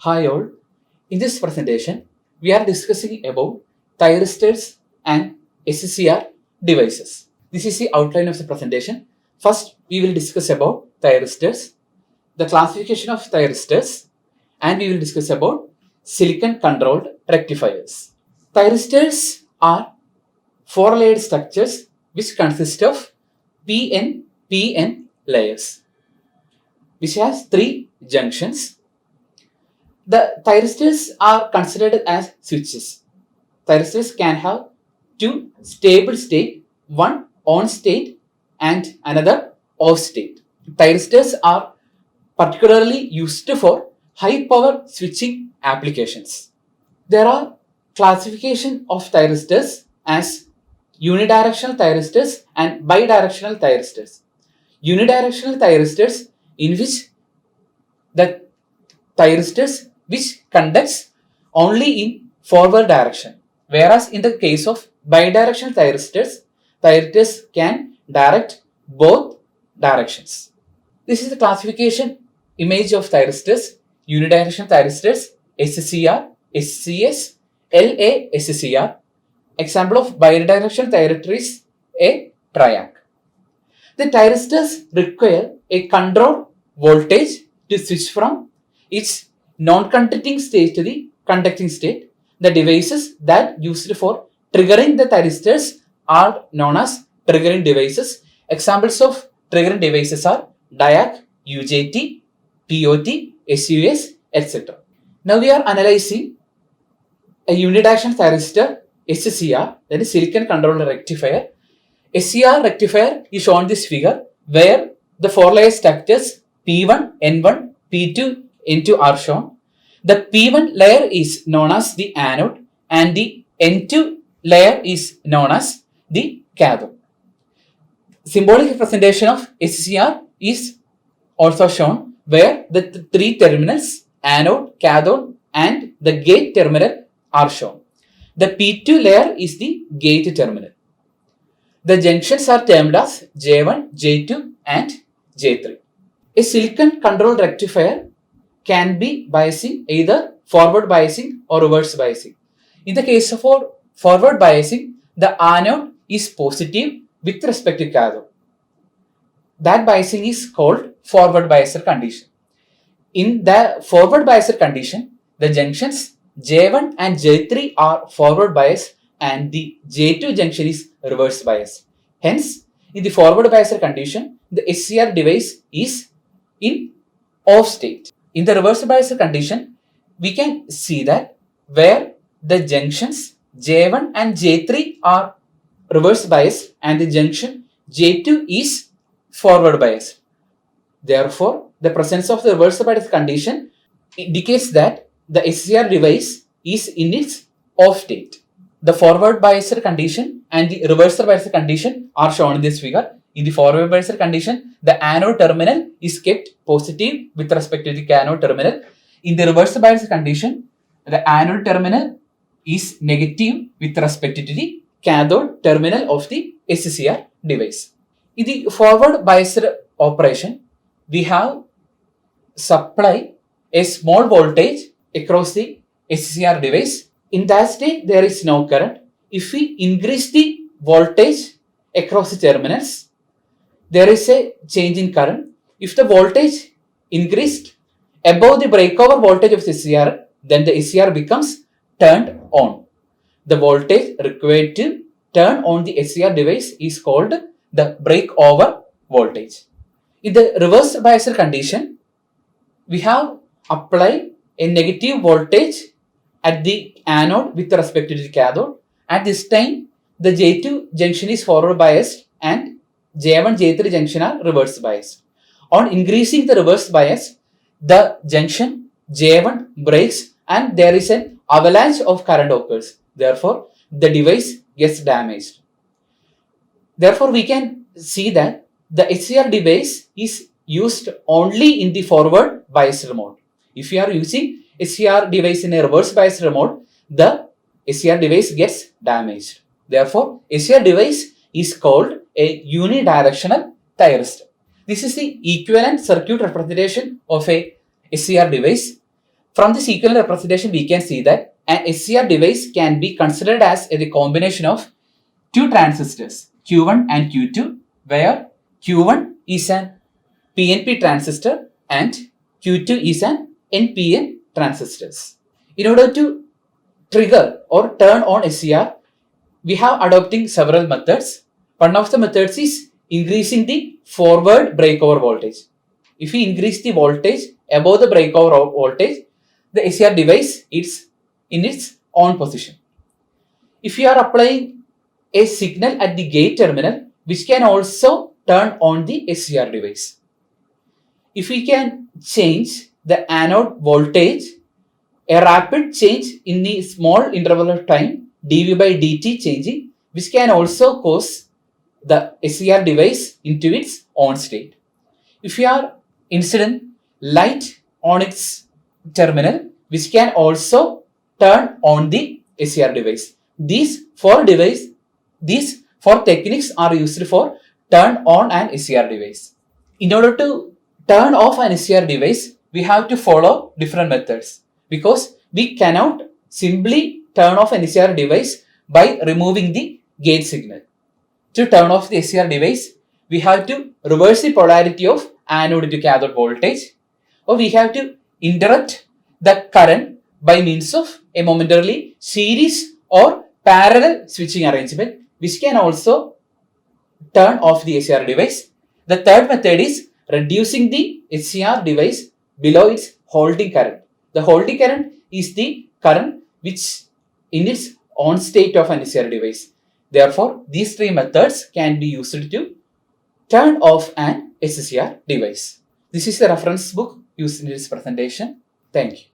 Hi all, in this presentation we are discussing about thyristors and SCR devices. This is the outline of the presentation. First we will discuss about thyristors, the classification of thyristors, and we will discuss about silicon controlled rectifiers. Thyristors are four-layered structures which consist of PN layers, which has three junctions. The thyristors are considered as switches. Thyristors can have two stable state, one on state and another off state. Thyristors are particularly used for high power switching applications. There are classification of thyristors as unidirectional thyristors and bidirectional thyristors. Unidirectional thyristors in which the thyristors which conducts only in forward direction, whereas in the case of bidirectional thyristors can direct both directions. This is the classification image of thyristors: unidirectional thyristors, SCR, SCS, LASCR. Example of bidirectional thyristor is a triac. The thyristors require a control voltage to switch from its non-conducting state to the conducting state. The devices that used for triggering the thyristors are known as triggering devices. Examples of triggering devices are diac, UJT, POT, SUS, etc. Now we are analyzing a unidirectional thyristor SCR, that is silicon controlled rectifier. SCR rectifier is shown in this figure where the four-layer structures P1, N1, P2, N2 are shown. The P1 layer is known as the anode and the N2 layer is known as the cathode. Symbolic representation of SCR is also shown where the three terminals, anode, cathode and the gate terminal are shown. The P2 layer is the gate terminal. The junctions are termed as J1, J2 and J3. A silicon controlled rectifier can be biasing either forward biasing or reverse biasing. In the case of forward biasing, the anode is positive with respect to cathode. That biasing is called forward biaser condition. In the forward biaser condition, the junctions J1 and J3 are forward bias and the J2 junction is reverse bias. Hence, in the forward biaser condition, the SCR device is in off state. In the reverse biaser condition, we can see that where the junctions J1 and J3 are reverse bias and the junction J2 is forward bias. Therefore, the presence of the reverse bias condition indicates that the SCR device is in its off state. The forward biaser condition and the reverse biaser condition are shown in this figure. In the forward biaser condition, the anode terminal is kept positive with respect to the cathode terminal. In the reverse biaser condition, the anode terminal is negative with respect to the cathode terminal of the SCR device. In the forward biaser operation, we have supply a small voltage across the SCR device. In that state, there is no current. If we increase the voltage across the terminals, there is a change in current. If the voltage increased above the breakover voltage of the SCR, then the SCR becomes turned on. The voltage required to turn on the SCR device is called the breakover voltage. In the reverse biaser condition, we have applied a negative voltage at the anode with respect to the cathode. At this time, the J2 junction is forward biased and J1, J3 junction are reverse biased. On increasing the reverse bias, the junction J1 breaks and there is an avalanche of current occurs. Therefore, the device gets damaged. Therefore, we can see that the SCR device is used only in the forward biased mode. If you are using SCR device in a reverse biased mode, the SCR device gets damaged. Therefore, SCR device is called a unidirectional thyristor. This is the equivalent circuit representation of a SCR device. From this equivalent representation, we can see that an SCR device can be considered as a combination of two transistors, Q1 and Q2, where Q1 is an PNP transistor and Q2 is an NPN transistors. In order to trigger or turn on SCR, we have adopting several methods. One of the methods is increasing the forward breakover voltage. If we increase the voltage above the breakover voltage, the SCR device is in its on position. If we are applying a signal at the gate terminal, which can also turn on the SCR device. If we can change the anode voltage, a rapid change in the small interval of time, dV by dt changing, which can also cause the SCR device into its on state. If we are incident light on its terminal, which can also turn on the SCR device. These four techniques are used for turn on an SCR device. In order to turn off an SCR device, we have to follow different methods because we cannot simply turn off an SCR device by removing the gate signal. To turn off the SCR device, we have to reverse the polarity of anode to cathode voltage, or we have to interrupt the current by means of a momentarily series or parallel switching arrangement, which can also turn off the SCR device. The third method is reducing the SCR device below its holding current. The holding current is the current which in its on state of an SCR device. Therefore, these three methods can be used to turn off an SCR device. This is the reference book used in this presentation. Thank you.